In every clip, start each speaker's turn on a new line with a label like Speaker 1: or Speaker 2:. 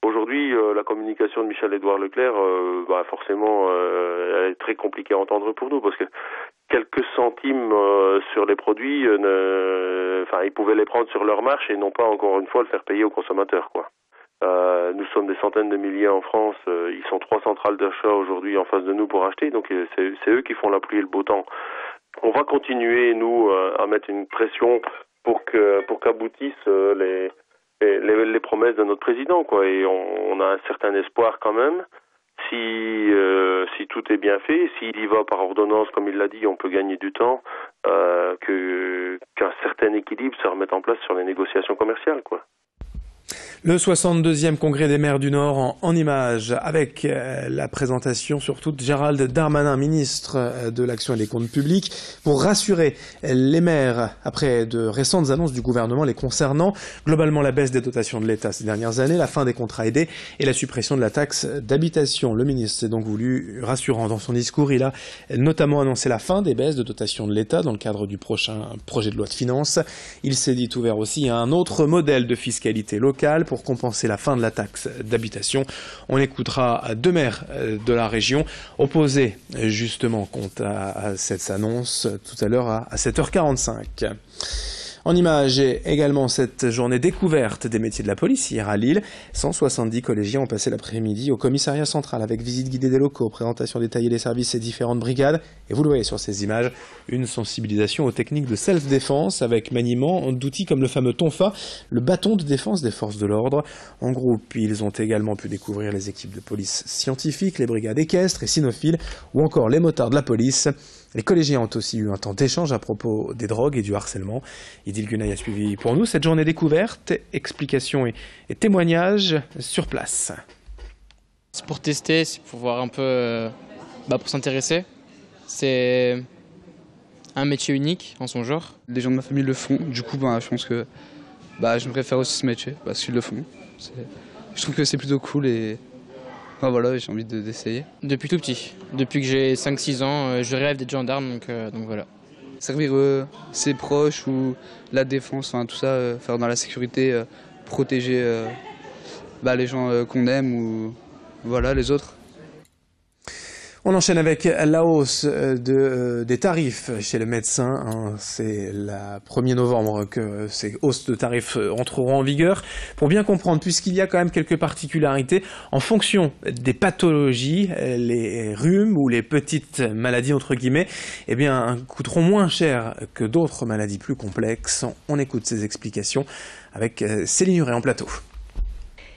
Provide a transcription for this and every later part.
Speaker 1: Aujourd'hui, la communication de Michel-Édouard Leclerc, forcément, elle est très compliquée à entendre pour nous, parce que quelques centimes sur les produits, ils pouvaient les prendre sur leur marche et non pas, encore une fois, le faire payer aux consommateurs, quoi. Nous sommes des centaines de milliers en France, ils sont 3 centrales d'achat aujourd'hui en face de nous pour acheter, donc c'est eux qui font la pluie et le beau temps. On va continuer, nous, à mettre une pression pour qu'aboutissent les promesses de notre président, quoi. Et on a un certain espoir quand même. Si tout est bien fait, s'il y va par ordonnance, comme il l'a dit, on peut gagner du temps, qu'un certain équilibre se remette en place sur les négociations commerciales, quoi.
Speaker 2: Le 62e congrès des maires du Nord en images, avec la présentation surtout de Gérald Darmanin, ministre de l'Action et des Comptes Publics, pour rassurer les maires après de récentes annonces du gouvernement les concernant. Globalement, la baisse des dotations de l'État ces dernières années, la fin des contrats aidés et la suppression de la taxe d'habitation. Le ministre s'est donc voulu rassurant dans son discours. Il a notamment annoncé la fin des baisses de dotations de l'État dans le cadre du prochain projet de loi de finances. Il s'est dit ouvert aussi à un autre modèle de fiscalité locale pour compenser la fin de la taxe d'habitation. On écoutera 2 maires de la région opposés justement quant à cette annonce tout à l'heure à 7h45. En image, également cette journée découverte des métiers de la police hier à Lille. 170 collégiens ont passé l'après-midi au commissariat central avec visite guidée des locaux, présentation détaillée des services et différentes brigades. Et vous le voyez sur ces images, une sensibilisation aux techniques de self-défense avec maniement d'outils comme le fameux tonfa, le bâton de défense des forces de l'ordre. En groupe, ils ont également pu découvrir les équipes de police scientifiques, les brigades équestres et cynophiles ou encore les motards de la police. Les collégiens ont aussi eu un temps d'échange à propos des drogues et du harcèlement. Idil Gunay a suivi pour nous cette journée découverte, explications et témoignages sur place.
Speaker 3: C'est pour tester, c'est pour voir un peu, pour s'intéresser. C'est un métier unique en son genre.
Speaker 4: Les gens de ma famille le font, du coup je pense que je préfère aussi ce métier parce qu'ils le font. Je trouve que c'est plutôt cool et voilà, j'ai envie d'essayer.
Speaker 3: Depuis tout petit, depuis que j'ai 5-6 ans, je rêve d'être gendarme, donc voilà.
Speaker 4: Servir ses proches ou la défense, tout ça, faire dans la sécurité, protéger les gens qu'on aime ou les autres.
Speaker 2: On enchaîne avec la hausse des tarifs chez le médecin. C'est le 1er novembre que ces hausses de tarifs entreront en vigueur. Pour bien comprendre, puisqu'il y a quand même quelques particularités, en fonction des pathologies, les rhumes ou les petites maladies entre guillemets, coûteront moins cher que d'autres maladies plus complexes. On écoute ces explications avec Céline Huret en plateau.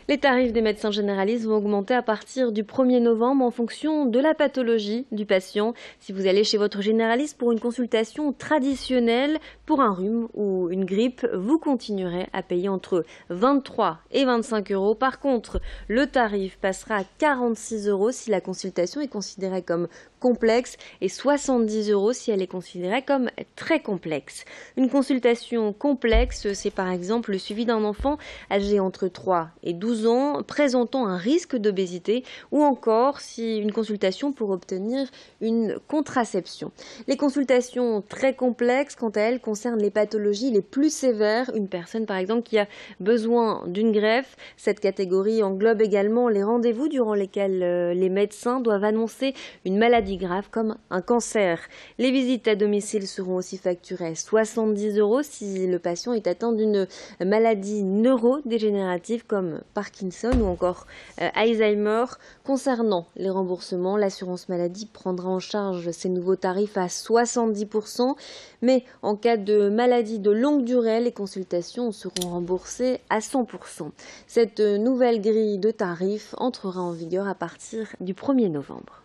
Speaker 5: Les tarifs des médecins généralistes vont augmenter à partir du 1er novembre en fonction de la pathologie du patient. Si vous allez chez votre généraliste pour une consultation traditionnelle, Pour un rhume ou une grippe, vous continuerez à payer entre 23 et 25 euros. Par contre, le tarif passera à 46 euros si la consultation est considérée comme complexe et 70 euros si elle est considérée comme très complexe. Une consultation complexe, c'est par exemple le suivi d'un enfant âgé entre 3 et 12 ans présentant un risque d'obésité ou encore si une consultation pour obtenir une contraception. Les consultations très complexes, quant à elles, concernent les pathologies les plus sévères. Une personne par exemple qui a besoin d'une greffe. Cette catégorie englobe également les rendez-vous durant lesquels les médecins doivent annoncer une maladie grave comme un cancer. Les visites à domicile seront aussi facturées 70 euros si le patient est atteint d'une maladie neurodégénérative comme Parkinson ou encore Alzheimer. Concernant les remboursements, l'assurance maladie prendra en charge ces nouveaux tarifs à 70%, mais en cas de maladie de longue durée, les consultations seront remboursées à 100%. Cette nouvelle grille de tarifs entrera en vigueur à partir du 1er novembre.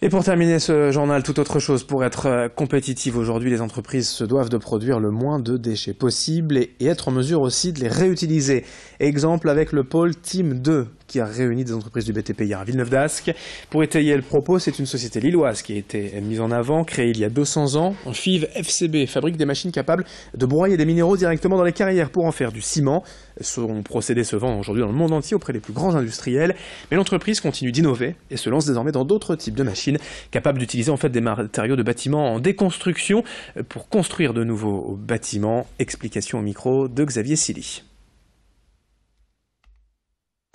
Speaker 2: Et pour terminer ce journal, toute autre chose. Pour être compétitive aujourd'hui, les entreprises se doivent de produire le moins de déchets possible et être en mesure aussi de les réutiliser. Exemple avec le pôle Team 2 qui a réuni des entreprises du BTP hier à Villeneuve-d'Ascq. Pour étayer le propos, c'est une société lilloise qui a été mise en avant, créée il y a 200 ans. FIV FCB fabrique des machines capables de broyer des minéraux directement dans les carrières pour en faire du ciment. Son procédé se vend aujourd'hui dans le monde entier auprès des plus grands industriels. Mais l'entreprise continue d'innover et se lance désormais dans d'autres types de machines capables d'utiliser en fait des matériaux de bâtiments en déconstruction pour construire de nouveaux bâtiments. Explication au micro de Xavier Silly.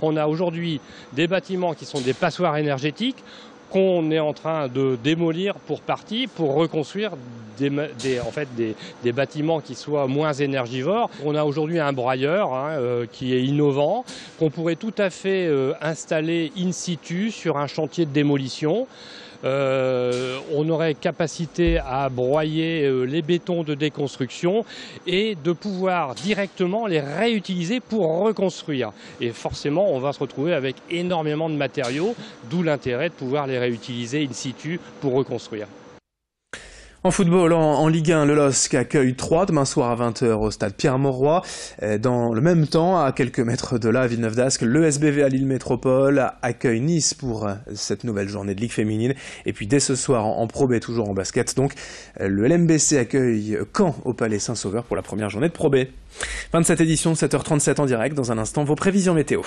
Speaker 6: On a aujourd'hui des bâtiments qui sont des passoires énergétiques qu'on est en train de démolir pour partie pour reconstruire des bâtiments qui soient moins énergivores. On a aujourd'hui un broyeur qui est innovant, qu'on pourrait tout à fait installer in situ sur un chantier de démolition. On aurait capacité à broyer les bétons de déconstruction et de pouvoir directement les réutiliser pour reconstruire. Et forcément, on va se retrouver avec énormément de matériaux, d'où l'intérêt de pouvoir les réutiliser in situ pour reconstruire.
Speaker 2: En football, en Ligue 1, le LOSC accueille 3 demain soir à 20h au stade Pierre-Mauroy. Dans le même temps, à quelques mètres de là, à Villeneuve-d'Ascq, le SBV à Lille Métropole accueille Nice pour cette nouvelle journée de Ligue féminine. Et puis dès ce soir, en Pro B, toujours en basket, donc le LMBC accueille Caen au Palais Saint-Sauveur pour la première journée de Pro B. Fin de cette édition, 7h37 en direct. Dans un instant, vos prévisions météo.